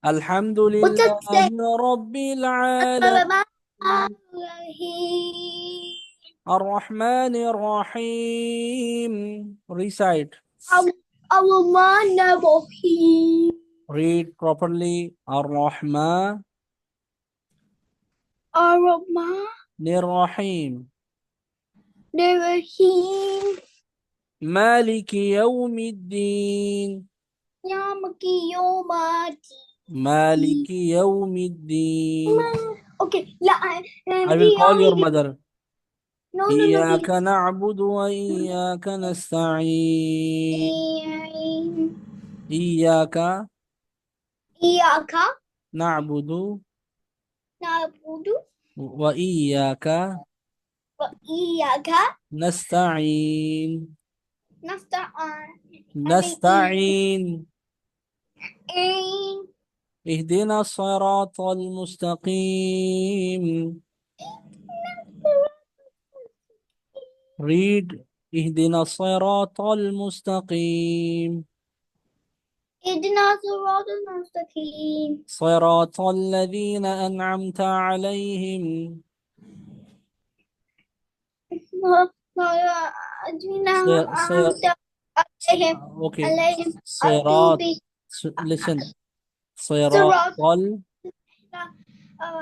What's that say? Alhamdulillahi Rabbil Alamin. Ar-Rahmanir Rahim. Recite. Ar-Rahman Ar-Rahim. Read properly. Ar-Rahmanir Ar-Rahman Rahim. Ar-Rahim. Maliki Yawmiddin. Yamaki Yomati. Maliki Yawmiddin. Okay, I will call your mother. no, إياك please. نعبد وإياك نستعين. إياك Iyaka نعبد na'budu وإياك wa iyaka نستعين. nasta'in. نستعين. In اهدنا الصراط المستقيم. Read اهدنا الصراط المستقيم. idna siratal mustaqim. صراط الذين أنعمت عليهم. Adina ص- ص- alayhim Okay. alayhim صراط. adubi Listen. صراط sirat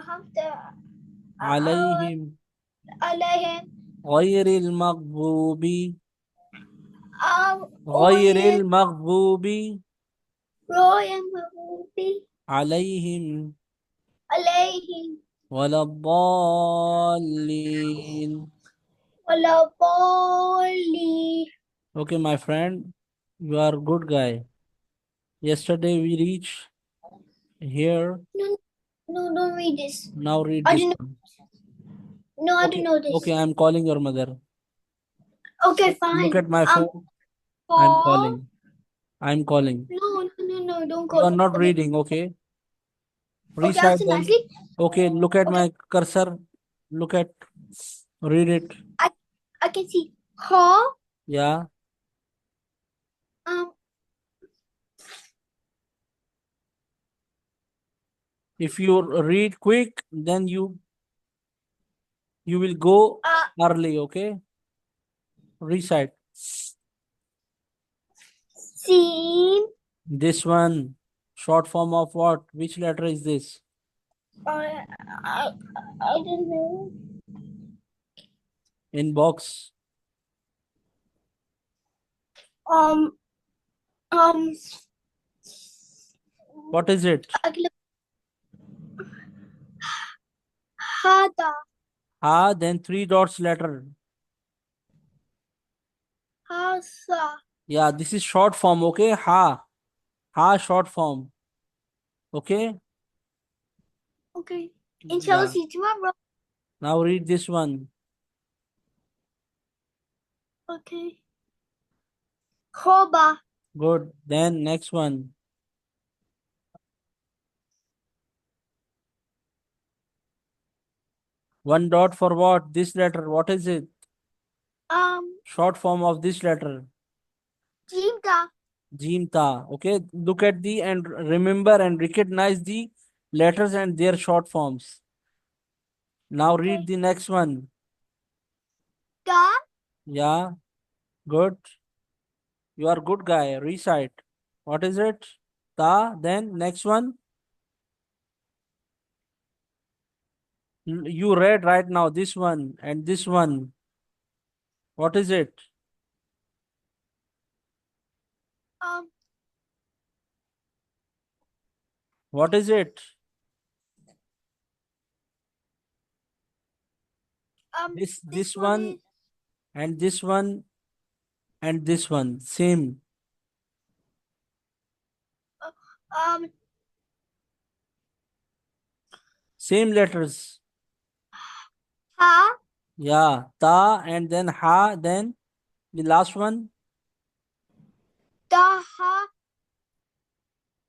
hamta عليهم alayhim غير المغضوب غير oyin المغضوب royam mabubi عليهم alayhim ولا الضالين. wala bali. Okay, my friend, you are a good guy. Yesterday we reached here. No, no, don't read this. Now read I this don't one. know. I don't Okay, know this. okay, I'm calling your mother. Okay, Look fine. at my phone. I'm Call. calling. I'm calling. No, don't You call. are not Okay, reading, okay? okay, Recite answer then. nicely. Okay, look at Okay, my cursor. Look at, read it. I, I can see. Call. Yeah. Um, If you read quick, then you will go uh, early, okay? Recite. Seam. This one, short form of what? Which letter is this? I, I, I don't know. In box. Um, um, What is it? Hada. Ha, then three dots letter. Hasa. Yeah, this is short form, okay? Ha. Ha, short form. Okay? Okay. Yeah. Intelligence tomorrow. Now read this one. Okay. Koba. Good. Then next one. One dot for what? This letter. What is it? Short form of this letter. Jimta. Jimta. Okay. Look at the and remember and recognize the letters and their short forms. Now read Okay. the next one. Ga. Yeah. Good. You are good guy. Recite. What is it? Ta. Then next one. You read right now this one and this one. What is it? Um, What is it? This this this one one is and this one and this one. Same. um Same letters. ha Yeah. Ta and then ha. Then the last one. da ha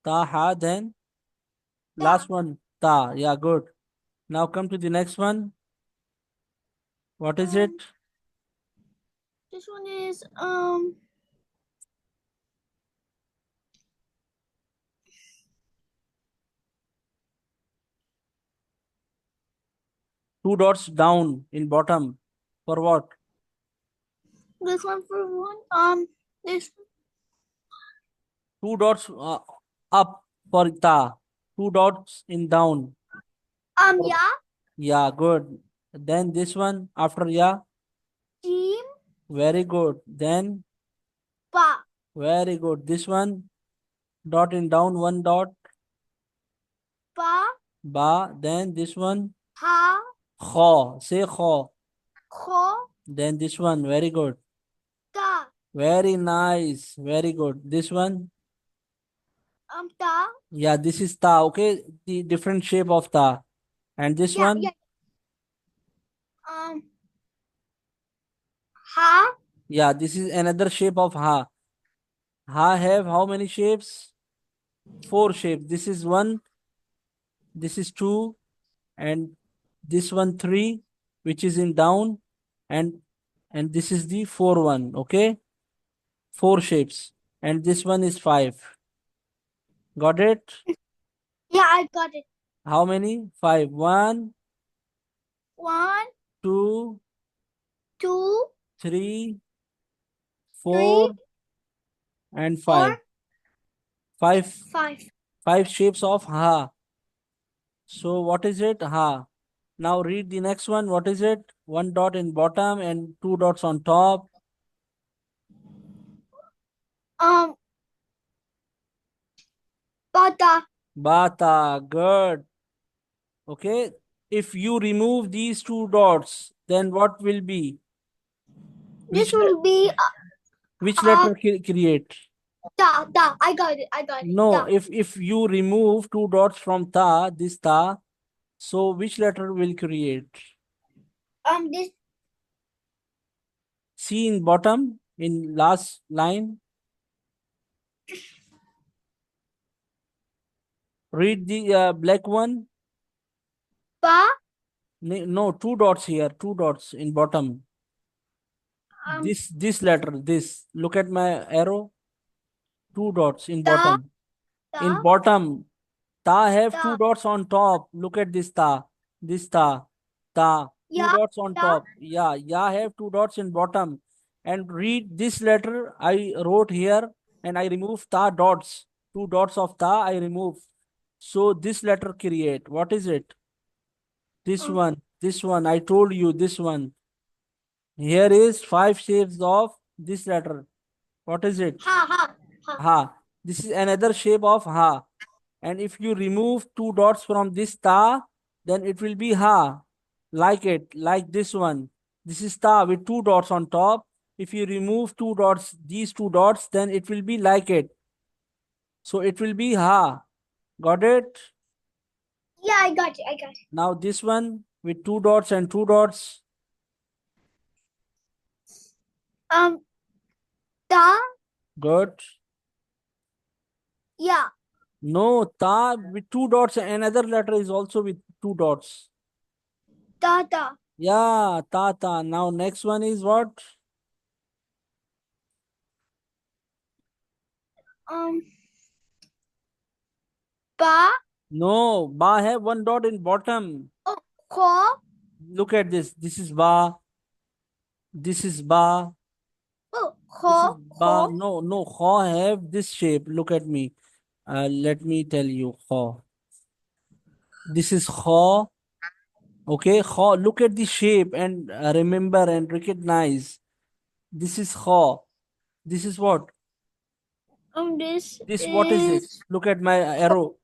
Ta ha. Then da. last one. Ta. Yeah. Good. Now come to the next one. What is it? Um, this one is Two dots down in bottom. For what? This one for one. This Two dots up for ta. Two dots in down. For- yeah. Yeah, good. Then this one after yeah. Team Very good. Then pa very good. This one dot in down, one dot. pa Ba. Then this one ha kho. Say kho. kho Then this one very good. ta Very nice. Very good. This one. ta Yeah, this is ta. Okay, the different shape of ta. And this yeah one. ha Yeah, this is another shape of ha. Ha have how many shapes? Four shapes. This is one. This is two. And this one three, which is in down. And this is the four one. Okay, four shapes. And this one is five. Got it? yeah. I got it. How many? Five. One, 1, two, 2, three, 3, four, and 4, five. Five 5. five shapes of ha. So what is it? Ha. Now read the next one. What is it? One dot in bottom and two dots on top. Bata. Bata. Good. Okay. If you remove these two dots, then what will be? This Which will be which letter create? ta ta. I got it. I got it. No. Ta. If you remove two dots from ta, this ta, so which letter will create? This See in bottom in last line. Read the black one. pa. No, two dots here. Two dots in bottom. This letter. This. Look at my arrow. Two dots in Ta bottom. In ta bottom. Ta have two ta. dots on top. Look at this ta. This ta. Ta. Two Yeah. dots on Ta. top. Yeah. Yeah have two dots in bottom. And read this letter I wrote here and I remove ta dots. Two dots of ta I remove. So this letter create. What is it? This one. This one. I told you this one. Here is five shapes of this letter. What is it? Ha ha ha. Ha. This is another shape of ha. And if you remove two dots from this ta, then it will be ha. Like it, like this one. This is ta with two dots on top. If you remove two dots, these two dots, then it will be like it. So it will be ha. Got it? Yeah, I got it. I got it. Now this one with two dots and two dots. Ta. Good. Yeah. No, ta with two dots. Another letter is also with two dots. Ta ta. Yeah, ta ta. Now next one is what? Pa. No, ba have one dot in bottom. Oh, kho. Look at this. This is ba. This is ba. Oh, This is kho. ba. Kho. No, no. Kho have this shape. Look at me. Let me tell you. Kho. This is kho. Okay, kho. Look at the shape and remember and recognize. This is kho. This is what? This This what is is this? Look at my arrow.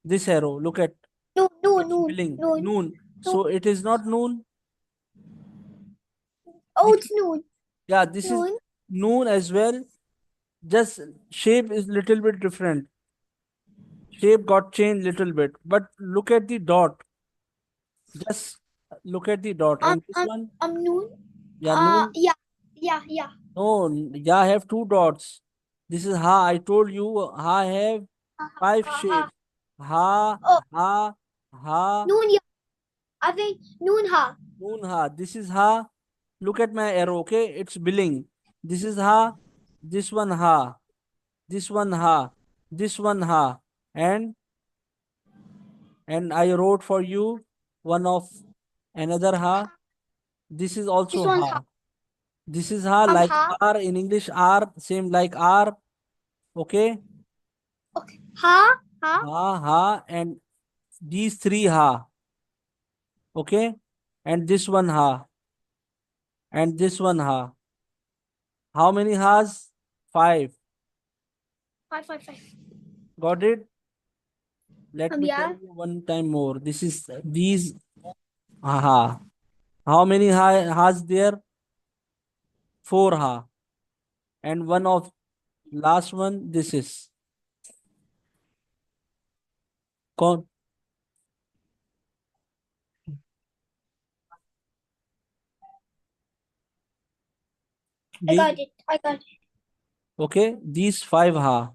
This arrow. Look at noon. Noon. it's Noon. billing. Noon. Noon. So it is not noon. Oh, it's noon. Yeah, this is Noon. noon as well. Just shape is little bit different. Shape got changed little bit. But look at the dot. Just look at the dot. And this one, Noon. yeah, noon. Yeah. Yeah. Yeah. No, yeah, have two dots. This is ha. I told you ha have five shapes. Ha, Oh, ha, ha, noon. Yeah. I think noon ha. noon ha. This is ha. Look at my arrow, okay? It's billing. This is ha. This one ha. This one ha. This one ha. And I wrote for you one of Another ha. This is also This one's ha. ha. This is ha, like Ha. R in English. R, same like R. Okay. Okay. Ha. Ha. Ha, ha, and these three ha. Okay. And this one ha. And this one ha. How many has? 5. 5, 5, 5. Got it? Let me tell Yeah. you one time more. This is these ha. How many ha has there? 4 ha. And one of last one, this is. Con I the, got it. I got it. okay, these 5 ha.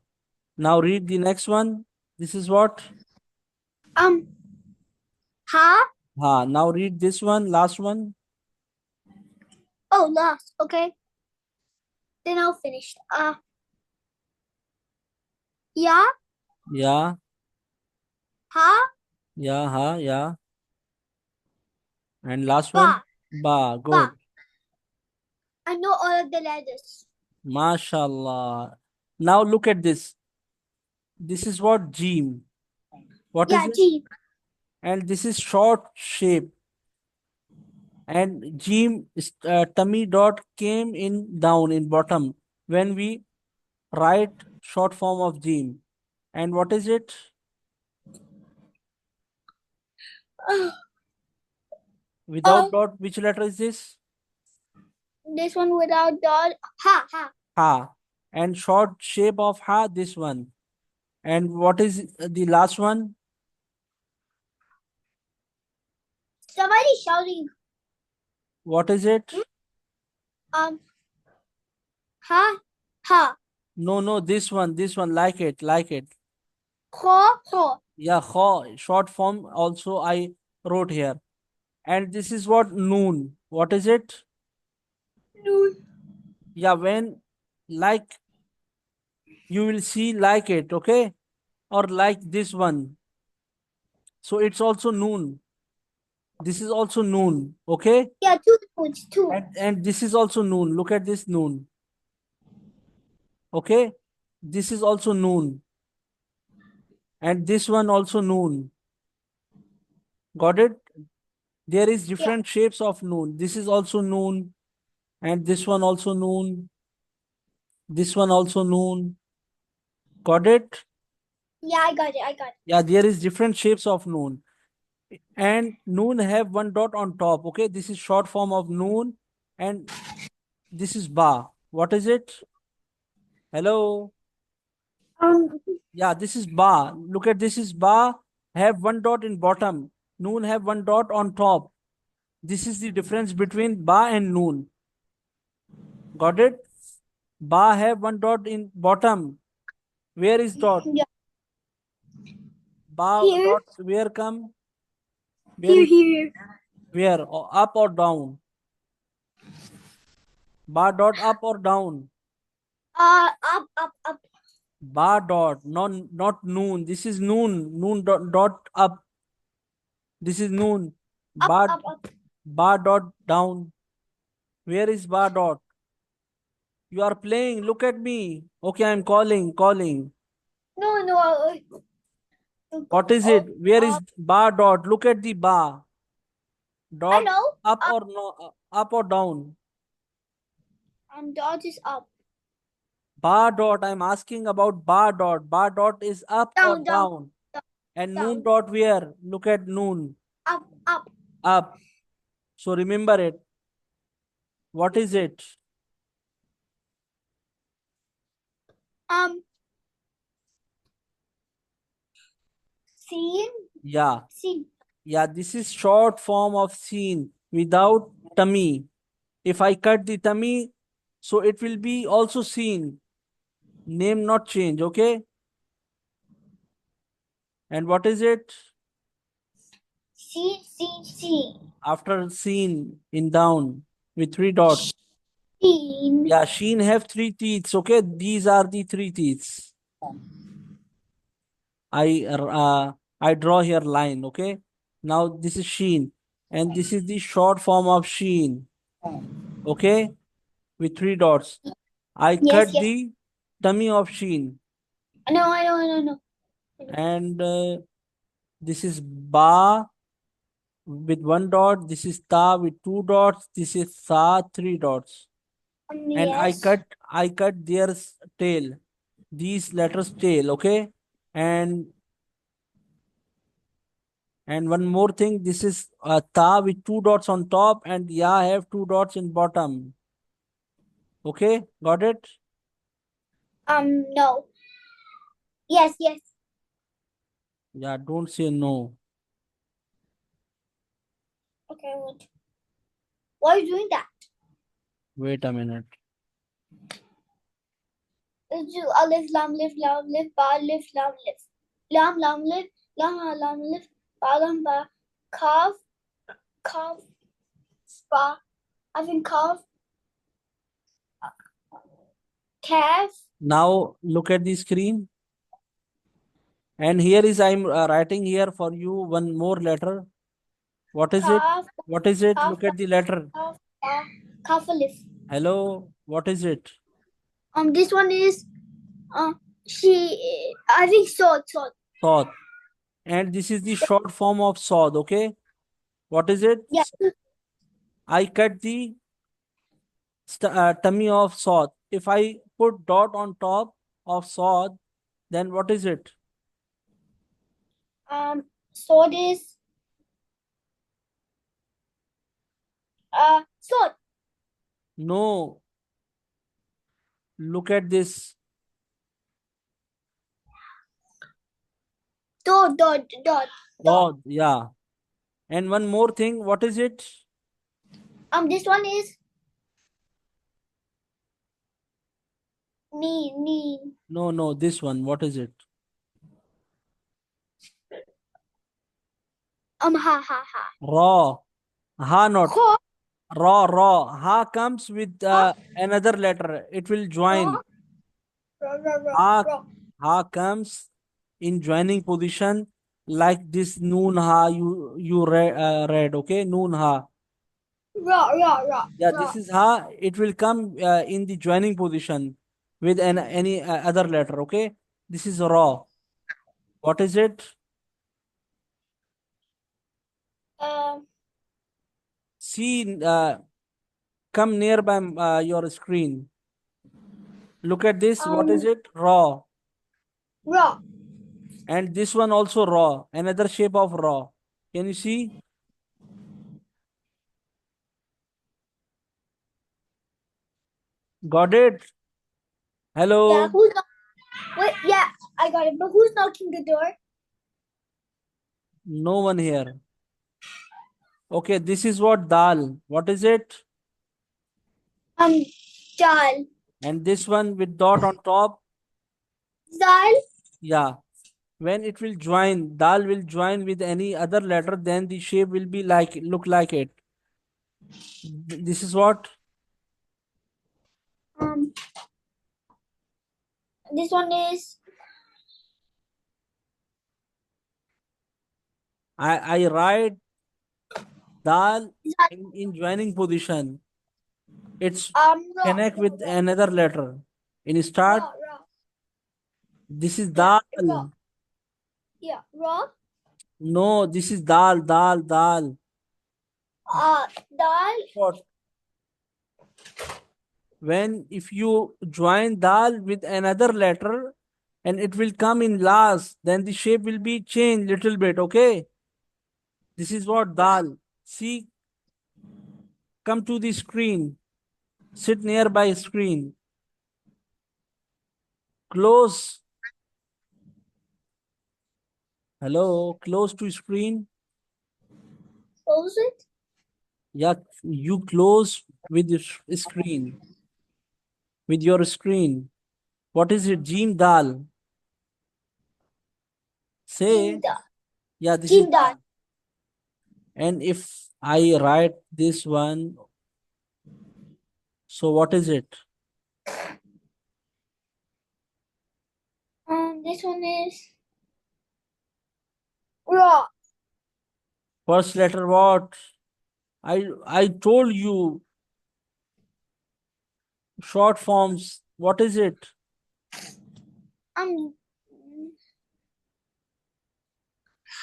Now read the next one. This is what? Ha. Ha. Now read this one, last one. Oh, last. Okay. Then I'll finish. Yeah. Yeah, Ha. yeah, ha, yeah. And last one? Ba. Ba. Ba. Good. I know all of the letters. MashaAllah. Now look at this. This is what? Jeem. What is Yeah, it? G. And this is short shape. And Jeem tummy dot came in down in bottom when we write short form of Jeem. And what is it? Without dot, which letter is this? This one without dot. Ha. Ha. Ha. And short shape of ha, this one. And what is the last one? Somebody shouting. What is it? Ha. Ha. No, this one, like it, like it. Ho. Ho. Yeah, kha, short form also I wrote here. And this is what? Noon. What is it? Noon. Yeah, when like you will see like it, okay? Or like this one. So it's also noon. This is also noon, okay? Yeah, two noons. Two. And this is also noon. Look at this noon. Okay? This is also noon. And this one also noon. Got it? There is different shapes of noon. This is also noon. And this one also noon. This one also noon. Got it? Yeah, I got it. I got it. Yeah, there is different shapes of noon. And noon have one dot on top. Okay, this is short form of noon. And this is ba. What is it? Hello? Um. Yeah, this is ba. Look at this is ba. Have one dot in bottom. Noon have one dot on top. This is the difference between ba and noon. Got it? Ba have one dot in bottom. Where is dot? Yeah. Ba Here. dot where come? Where Here. is Here. where? Or up or down? Ba dot up or down? Up. Up. Up. Ba dot, not noon. This is noon. Noon dot up. This is noon. Up. Ba Up. Up. ba dot down. Where is ba dot? You are playing. Look at me. Okay, I'm calling. No. No. What is it? Where is ba dot? Look at the ba I dot. know. Up or no? Up or down? Dot is up. Ba dot. I'm asking about ba dot. Ba dot is up or Down. Down. down? And Down. noon dot where? Look at noon. Up. Up. Up. So remember it. What is it? Seen. Yeah. Seen. Yeah, this is short form of seen without tummy. If I cut the tummy, so it will be also seen. Name not change, okay? And what is it? Seen. Seen. Seen. After seen in down with 3 dots. Seen. Yeah, sheen have 3 teeth, okay? These are the 3 teeth. I draw here line, okay? Now this is sheen. and this is the short form of Sheen. Okay, with 3 dots. I cut yes. the tummy of Sheen, No, I know. and this is Ba with 1 dot. This is Ta with 2 dots. This is Sa 3 dots. And Yes. I cut their tail. These letters tail. Okay, and one more thing. This is Ta with 2 dots on top, and Ya have 2 dots in bottom. Okay, got it? No. Yes. Yeah, don't say no. Okay, what? Why are you doing that? Wait a minute. Let's do alif, lam, lif, ba, lif, lam, lif. Lam, lif, lam, lif, ba, kaf, ba. I think kaf, calf, Now look at the screen. And here is I'm writing here for you one more letter. What is it? kaf, What is it? kaf, Look at the letter. kaf, ba, kaf, alif. Hello, what is it? This one is she. I think sword. Sod. And this is the short form of sod, okay? What is it? Yeah. I cut the tummy of sod. If I put dot on top of sod, then what is it? Sword is sword. No. Look at this. Dot. Sod, yeah. And one more thing, what is it? This one is knee. No, this one. What is it? Ha. Raw. Ha not. Ho, Raw. Ha comes with ha, another letter. It will join. ra. Ha, ha comes in joining position like this noon ha you read. Okay, noon ha. Ra. Yeah, this is ha. It will come in the joining position with any other letter. Okay, this is raw. What is it? See, come nearby your screen. Look at this. What is it? Raw. Ra. And this one also raw. Another shape of raw. Can you see? Got it? Hello? Yeah, wait, yeah, I got it. But who's knocking the door? No one here. Okay, this is what dal. What is it? Dal. And this one with dot on top. Dal. Yeah. When it will join, dal will join with any other letter, then the shape will be like look like it. This is what? This one is I write dal dal. in joining position. It's Ra. connect with another letter. In start, Ra. this is Yeah, dal. ra. Yeah, ra. No, this is dal. Dal. What? When if you join dal with another letter and it will come in last, then the shape will be changed little bit. Okay, this is what dal. See, come to the screen, sit nearby screen, close. Hello, close to screen. Close it. Yeah, you close with the screen, with your screen. What is it? Jim dal. Say, Dal. yeah, this is Jim dal. dal. And if I write this one, so what is it? This one is ra. First letter what? I told you short forms. What is it?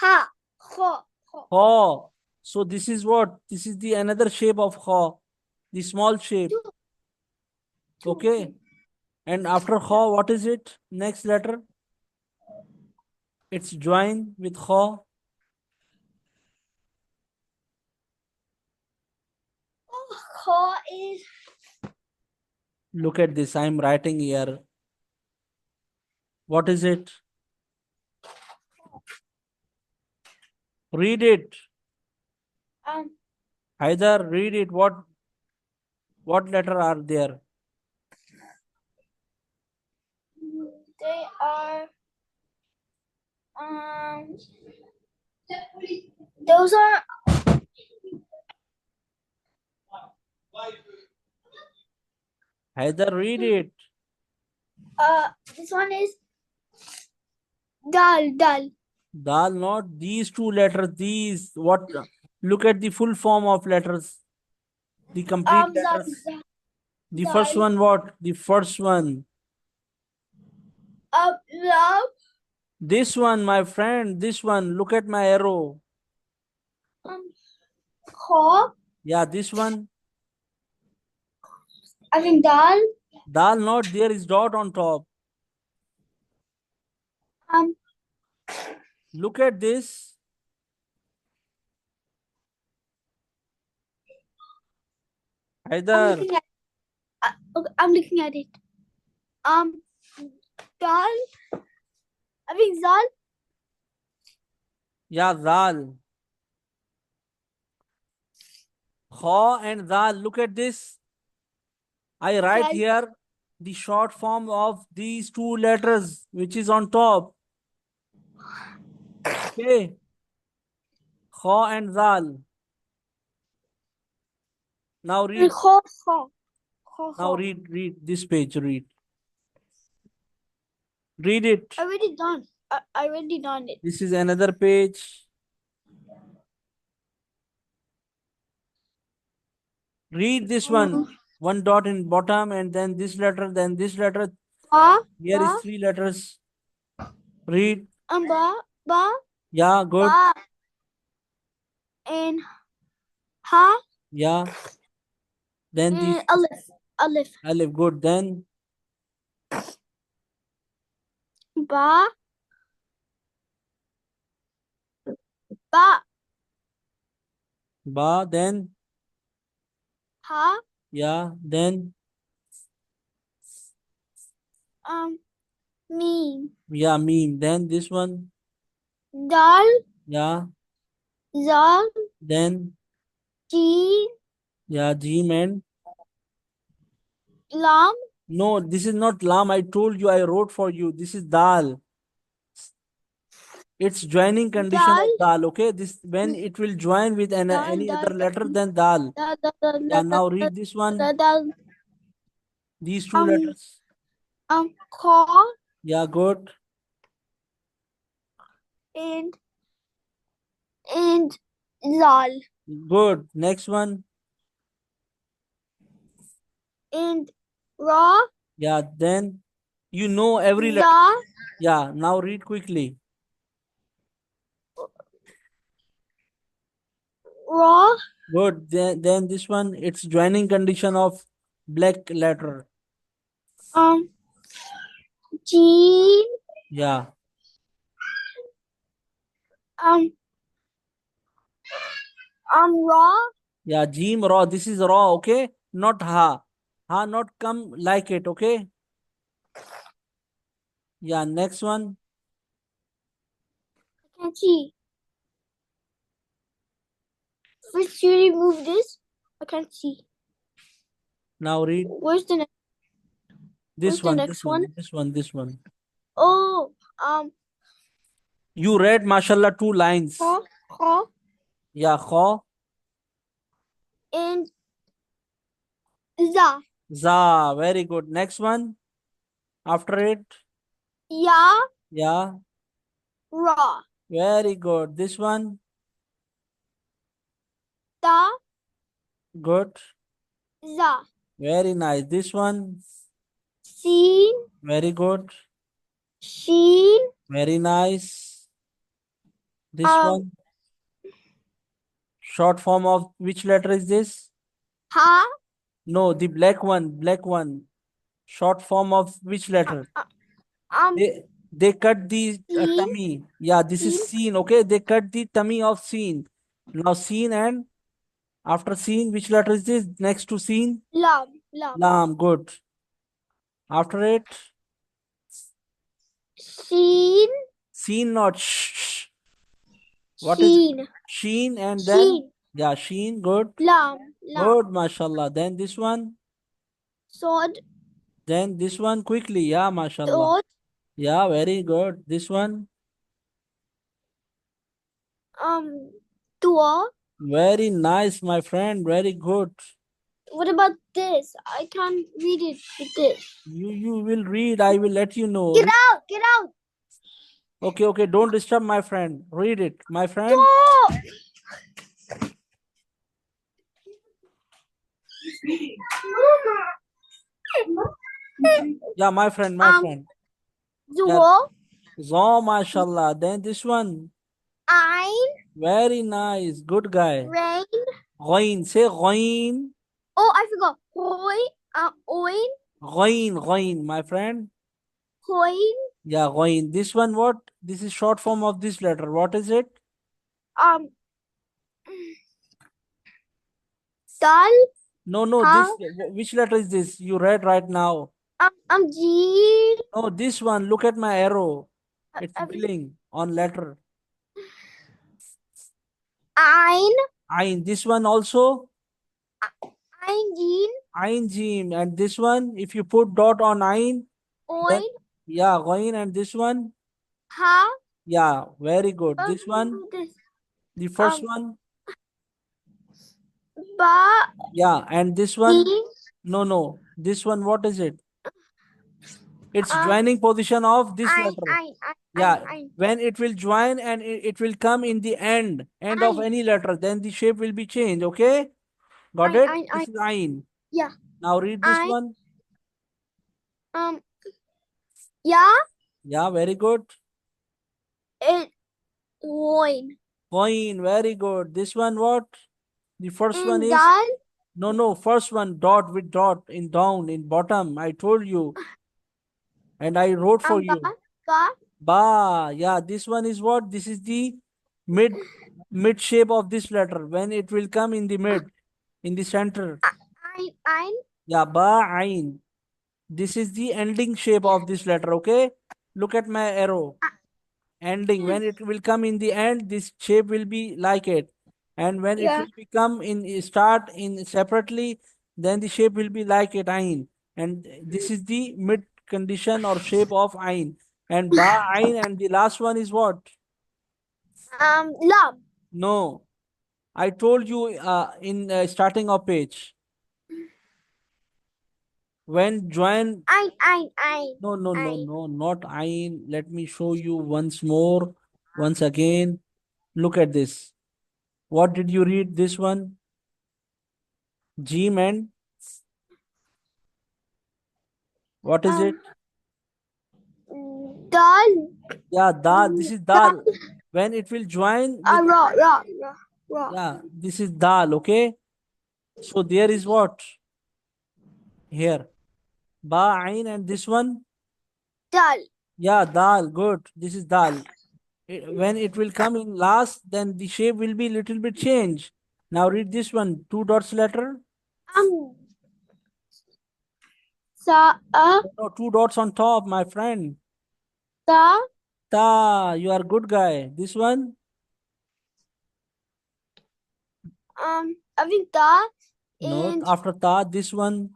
Ha. Kho. Kha. So this is what? This is the another shape of kha, the small shape. Two. Okay. And after kha, what is it? Next letter. It's joined with kha. Kho is Look at this. I'm writing here. What is it? Read it. Haidar, read it. What letter are there? they are those are Haidar, read it. this one is dal. Dal, not these two letters. These what? Look at the full form of letters. The complete letters. The first dal. one, what? The first one. Love. This one, my friend. This one. Look at my arrow. Kho. Yeah, this one. I think dal. Dal, not there is dot on top. Look at this. Haidar. I'm looking at it. Dal. I think zal. Yeah, dal. Kha and dal. Look at this. I write Dal. here the short form of these two letters, which is on top. Okay. Kha and dal. Now read. Kho. Now read this page. Read it. I already done. I already done it. This is another page. Read this one. One dot in bottom, and then this letter, then this letter. Here is three letters. Read. Ba. Yeah, good. Ba. And ha. Yeah. Then the Alif. alif. Good. Then Ba. Ba. ba. Then Ha. yeah. Then Meme. yeah. Meme. Then this one. Dal. Yeah. Zal. Then Jeen. yeah. Jim and Lam. no. This is not lam. I told you. I wrote for you. This is dal. It's joining condition of dal. Okay. This when it will join with any other letter than dal. Yeah. Now read this one. Dal. These two letters. Kho. Yeah. Good. And Zal. Good. Next one. And Ra. Yeah. Then you know every letter. La. Yeah. Now read quickly. Ra. Good. Then this one. It's joining condition of black letter. Jeen. Yeah. Ra. Yeah. Jim raw. This is raw. Okay. Not ha. Ha not come like it. Okay. Yeah. Next one. I can't see. First, you remove this. I can't see. Now read Where's the next? this Where's the one. next This one. This one. This one. Oh, You read, mashallah, 2 lines. Kho. Yeah. Kha. And Za. Za. Very good. Next one. After it. Ya. Yeah. Ra. Very good. This one. Ta. Good. Za. Very nice. This one. Sin. Very good. Sheen. Very nice. This Um. one. Short form of which letter is this? Ha. No, the black one. Black one. Short form of which letter? Um. They cut the Seen. tummy. Yeah, this is Seen. seen. Okay, they cut the tummy of seen. Now seen, and after seen, which letter is this? Next to seen? Lam. Lam. Lam. Good. After it, Sheen. seen, not shh. What is it? Sheen. Sheen, and then Sheen. yeah, sheen. Good. Lam. Lam. Good, mashallah. Then this one. Sword. Then this one quickly. Yeah, mashallah. Sword. Yeah, very good. This one. Door. Very nice, my friend. Very good. What about this? I can't read it with this. You will read. I will let you know. Get out! Get out! Okay, okay. Don't disturb my friend. Read it, my friend. Door! Yeah, my friend, my friend. Door. Zo, mashallah. Then this one. Ein. Very nice. Good guy. Rain. Ghain. Say ghain. Oh, I forgot. Hoi. Oin. Ghain, ghain, my friend. Coin. Yeah, ghain. This one what? This is short form of this letter. What is it? Dal. No, no. How? This. Which letter is this? You read right now. G. No, this one. Look at my arrow. It's I- filling on letter. Ein. Ein. This one also. Ein. Jean. Ein jim. And this one, if you put dot on ein, then, Oin. yeah, ghain. And this one, Ha. yeah, very good. This one, This. the first one, Ba. yeah, and this one, He. no, no. This one, what is it? It's Uh, joining position of this Ein. letter. Ein. Yeah, Ein. when it will join and it will come in the end of Ein. any letter, then the shape will be changed. Okay, got it? This is ein. Yeah. Now read this Ein. one. Yeah. Yeah, very good. It. Oin. Coin, very good. This one, what? The first one is Dal. no, first one dot with dot in down in bottom. I told you, and I wrote for you. Ba. Ba, yeah. This one is what? This is the mid shape of this letter. When it will come in the mid, in the center. Ein. Yeah, ba ain. This is the ending shape of this letter. Okay, look at my arrow. Ending. When it will come in the end, this shape will be like it. And when it will become in start in separately, then the shape will be like it ain. And this is the mid condition or shape of ain. And ba ain, and the last one is what? Lam. No, I told you in starting of page. When join. Ein. No, not ain. Let me show you once more. Once again. Look at this. What did you read this one? Jim and what is it? Dal. Yeah, dal. This is dal. When it will join with, Raw. yeah, this is dal. Okay. So there is what? Here. Ba, ain, and this one? Dal. Yeah, dal. Good. This is dal. When it will come in last, then the shape will be little bit changed. Now read this one. Two dots letter. No, two dots on top, my friend. Ta. You are good guy. This one? I think da. No, And after ta, this one.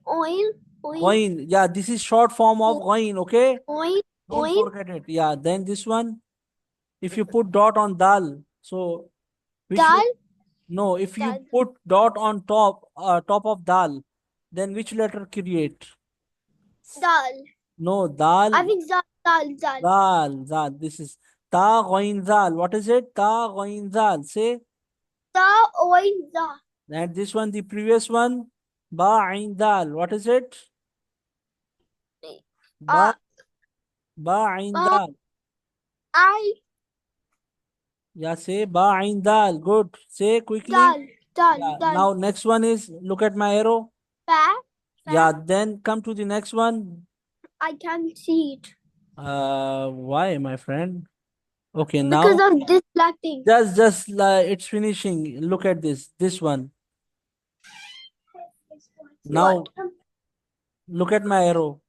oil. Ghain. Yeah, this is short form of ghain, okay? Oil. Don't forget it. Yeah, then this one, if you put dot on dal, so which Dal. no, if you Dal. put dot on top of dal, then which letter create? Dal. No, dal. I think dal. Dal. This is ta ghain zal. What is it? Ta ghain zal. Say Da oil da. And this one, the previous one, ba ain dal. What is it? Uh, Ba ain uh, dal. I Yeah, say ba ain dal. Good. Say quickly. done Yeah. done. Now next one is, look at my arrow. Fa Yeah. fa. Then come to the next one. I can't see it Why, my friend? Okay. because Now of this black thing. just it's finishing. Look at this. This one. What? Now look at my arrow.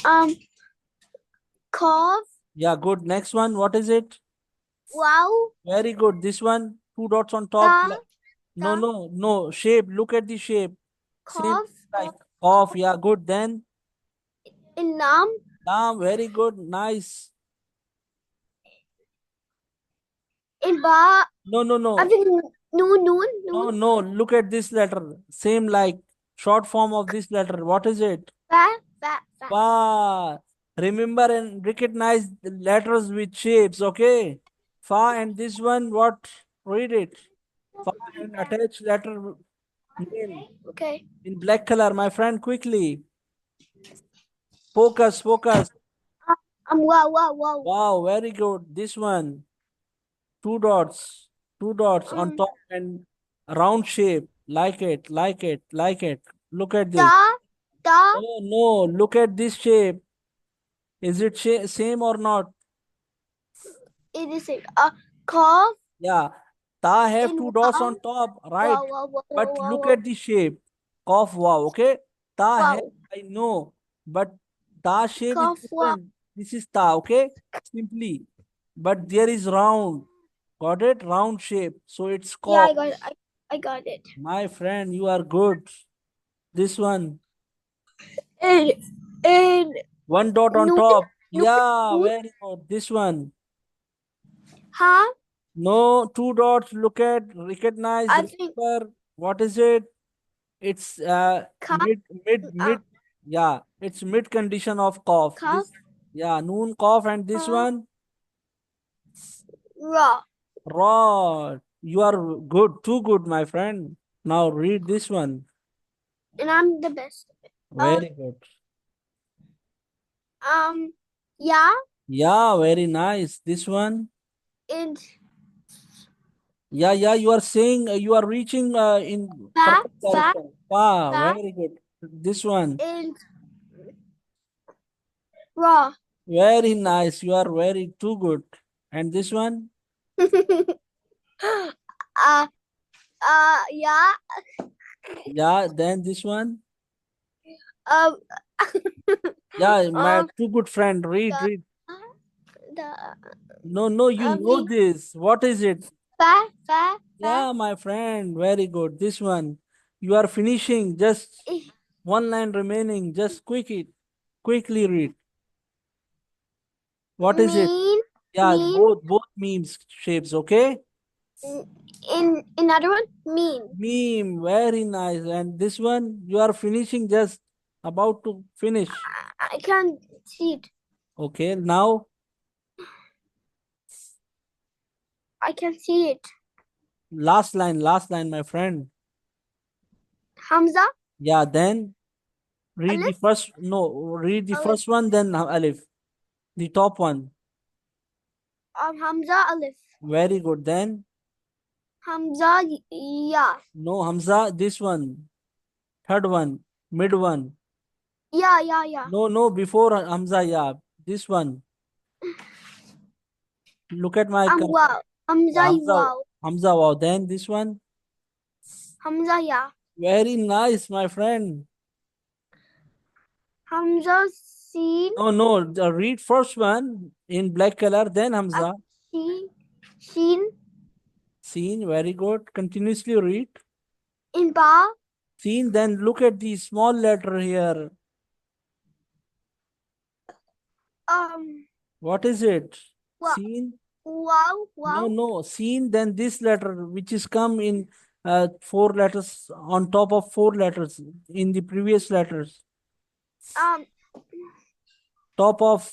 Um, cough. Yeah. Good. Next one. What is it? Wow. Very good. This one. Two dots on top. Da No, da. no, no. Shape. Look at the shape. Same Cough. like Cough. off. Yeah, good. Then In lam. very good. Nice. In ba. No, no, I no. think noon. No, no. Look at this letter. Same like short form of this letter. What is it? Fa. Fa. Remember and recognize the letters with shapes. Okay. Fa and this one. What? Read it. Fa and attach letter name Okay. in black color. My friend, quickly. Focus. Focus. Wow. Wow, very good. This one, two dots on Um, top and round shape. Like it, like it, like it. Look at this. da. Oh no, look at this shape. Is it same or not? It is it. Cough. Yeah. Ta have In two dots wow. on top, right? But look Wow. at the shape. Cough wow, okay? Ta have, Wow. I know, but ta shape is Cough. Wow. different. This is ta, okay? Simply. But there is round. Got it? Round shape. So it's Yeah, cough. I got it. My friend, you are good. This one. In One dot on noon. top. Noon. Yeah, Noon. very good. This one. Huh? No, two dots. Look at, recognize, I think remember. What is it? It's cough. mid. Yeah, it's mid condition of cough. Cough. Yeah, noon cough and this one Raw. raw. You are good, too good, my friend. Now read this one. And I'm the best. Very good. Yeah. Yeah, very nice. This one. In Yeah, you are saying you are reaching in fa. perfect direction. Wow, Fa. very good. This one. In raw. Very nice. You are very too good. And this one? uh. Yeah. Yeah, then this one? Um. Yeah, my um. too good friend. Read, The. read. The. No, you know The. this. What is it? Fa. Yeah, my friend. Very good. This one. You are finishing. Just one line remaining. Just quickly read. What is it? Mean. Yeah, Mean. both memes shapes, okay? In another one. Mean. Meme, very nice. And this one, you are finishing, just about to finish. I can't see it. Okay, now I can see it. last line, my friend. Hamza. Yeah, then read the Alif. first, no, read the Alif. first one, then Alif, the top one. Hamza. Alif. Very good. Then, Hamza. Yeah. no, Hamza, this one, third one, mid one. Yeah. No, before Hamza, yeah, this one. Look at my cursor. Wow. Yeah, Hamza. Hamza, Wow. Hamza, wow. Then this one. Hamza. Yeah. Very nice, my friend. Hamza. Seen. No, read first one in black color, then Hamza. Seen. Seen, very good. Continuously read. In ba. Seen, then look at the small letter here. What is it? Wow. Seen? Wow. No. Seen, then this letter, which is come in four letters on top of four letters in the previous letters. Top of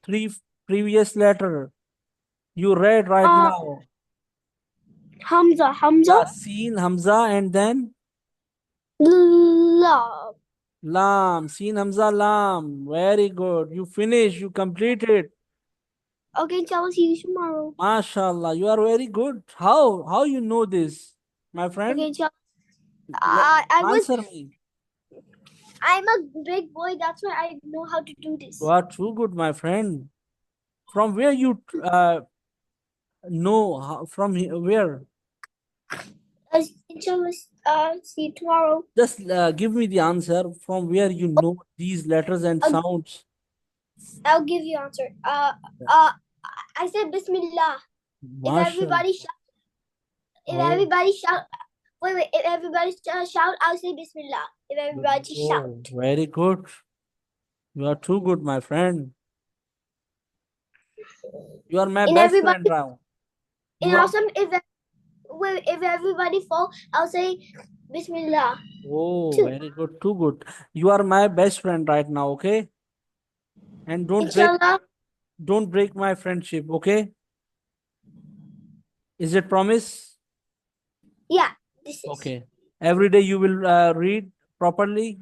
three previous letter. You read right now. Hamza. Hamza. Yeah, Seen, Hamza, and then Love. Lam. Seen, Hamza, Lam. Very good. You finished. You completed. Okay, inshallah, see you tomorrow. MashaAllah. You are very good. How you know this, my Okay, friend? inshallah. I was. Answer me. I'm a big boy. That's why I know how to do You this. are too good, my friend. From where you know? From where? Inshallah, see you tomorrow. Just give me the answer. From where you know these letters and I'll, sounds? I'll give you answer. I said Bismillah. If MashaAllah. everybody shout, if Oh, everybody shout, wait. If everybody shout, I'll say Bismillah. If everybody shout. oh, very good. You are too good, my friend. You are my In best friend everybody, now. in You are. awesome, if everybody fall, I'll say Bismillah Oh, too. very good. Too good. You are my best friend right now. Okay, and Inshallah. don't break my friendship. Okay, is it promise? Yeah, this is. Okay. Every day you will read properly.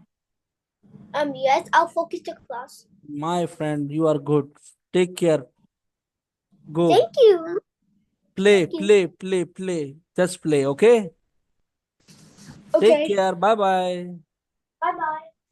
Yes, I'll focus the class. My friend, you are good. Take care. Go. Thank you. Play, Thank you. play. Just play, okay? Take Okay. care. Bye bye. Bye bye.